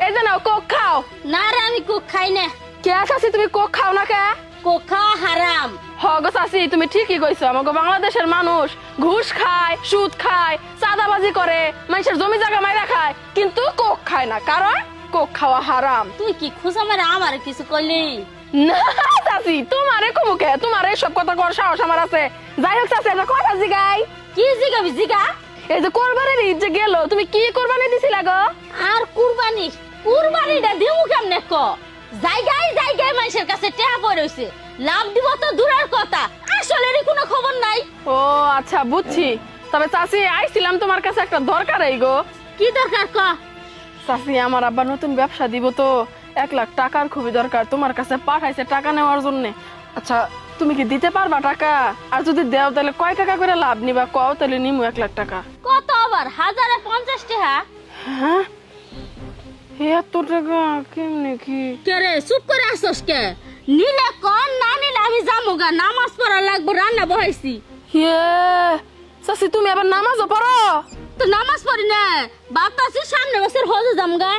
এই যে নাও কোক খাও। না রে আমি কোক খাই না। কে চাচি তুমি কোক খাও না কে? কোক খাওয়া হারাম। হ গো চাচি তুমি ঠিকই কইছো, আমাকে বাংলাদেশের মানুষ ঘুষ খায়, সুদ খায়, চাঁদাবাজি করে, মানুষের জমি জায়গা মাইরা খায়, কিন্তু কোক খায় না, কারণ কোক খাওয়া হারাম। তুই কি খুশা মেরে আমার কিছু কইলি? না চাচি তোমারে কমুকে, তোমার এই সব কথা কর সাহস আমার আছে। যাই হোক চাচি একটা কথা জিগাই। কি জিগাবি জিগা। এই যে কোরবানির ঈদ যে গেল, তুমি কি কোরবানি দিছিলা গো? আর কুরবানিটা দিমু কেমনে ক? জায়গায় জায়গায় মানুষের কাছে টেহা পড়ে রইছে, লাভ দিব তো দূরের কথা, আসলেরই কোনো খবর নাই। ও আচ্ছা বুঝছি। তবে চাচি আইছিলাম তোমার কাছে একটা দরকার এই গো। কি দরকার ক? চাচি আমার আব্বা নতুন ব্যবসা দিব তো, 1 লাখ টাকার খুবই দরকার, তোমার কাছে পাঠাইছে টাকা নেওয়ার জন্য। আচ্ছা তুমি কি দিতে পারবা টাকা? আর যদি দেও তাহলে কয় টাকা করে লাভ নিবা কও, তাহলে নিমু 1 লাখ টাকা। কত আবার? 1050 টাকা। হ্যাঁ এত টাকা কেমনে কি? কে রে চুপ করে আসছস কে? নিলে কোন, না নিলে আমি যামুগা, নামাজ পড়া লাগবো, রান্না বহাইছি। ইয়ে চাচি তুমি আবার নামাজও পড়ো? তো নামাজ পড়ি না, বাতাসি সামনে বছর হজে যামগা।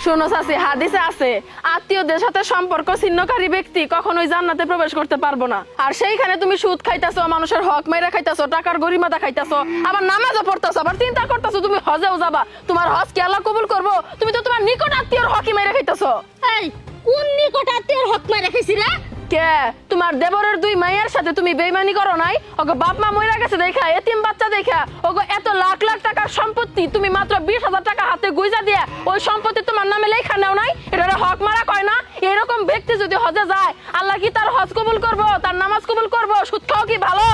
শোনো চাচি, হাদিসে আছে আত্মীয়দের সাথে সম্পর্ক ছিন্নকারী ব্যক্তি কখনোই জান্নাতে প্রবেশ করতে পারবো না। আর সেইখানে তুমি সুদ খাইতাছো, মানুষের হক মাইরা খাইতাছো, টাকার গরিমাতা খাইতাছো, আবার নামাজও পড়তাছো, আবার চিন্তা করতাছো তুমি হজেও যাবা। তোমার হজ কি আল্লাহ কবুল করবো? তুমি তো তোমার নিকট আত্মীয়র হকই মাইরা খাইতাছো। এই কোন নিকট আত্মীয়র হক মাইরা খাইছি রে? কে? তোমার দেবরের 2 মাইয়ার সাথে তুমি বেইমানি করো নাই? ওগো বাপ মা মইরা গেছে দেখা, এতিম বাচ্চা দেখা, ওগো এত লাখ লাখ টাকার সম্পত্তি তুমি মাত্র 20,000 টাকা হাতে গুইজা দিয়া ওই সম্পত্তি তোমার নামে লেখা নাও নাই? এটা হক মারা কয় না? এরকম ব্যক্তি যদি হজে যায়, আল্লাহ কি তার হজ কবুল করবো, তার নামাজ কবুল করবো? সুদ খাও কি ভালো?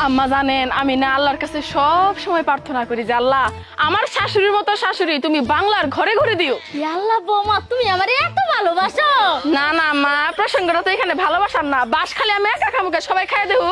আম্মা জানেন আমি না আল্লাহর কাছে সব সময় প্রার্থনা করি যে আল্লাহ আমার শাশুড়ির মতো শাশুড়ি তুমি বাংলার ঘরে ঘরে দিও। আল্লাহ বৌমা তুমি আমারে এত ভালোবাসো? না না মা, প্রসঙ্গটা তো এখানে ভালোবাসার না, বাস খালি আমি একা খামুকে, সবাই খাই দেবো।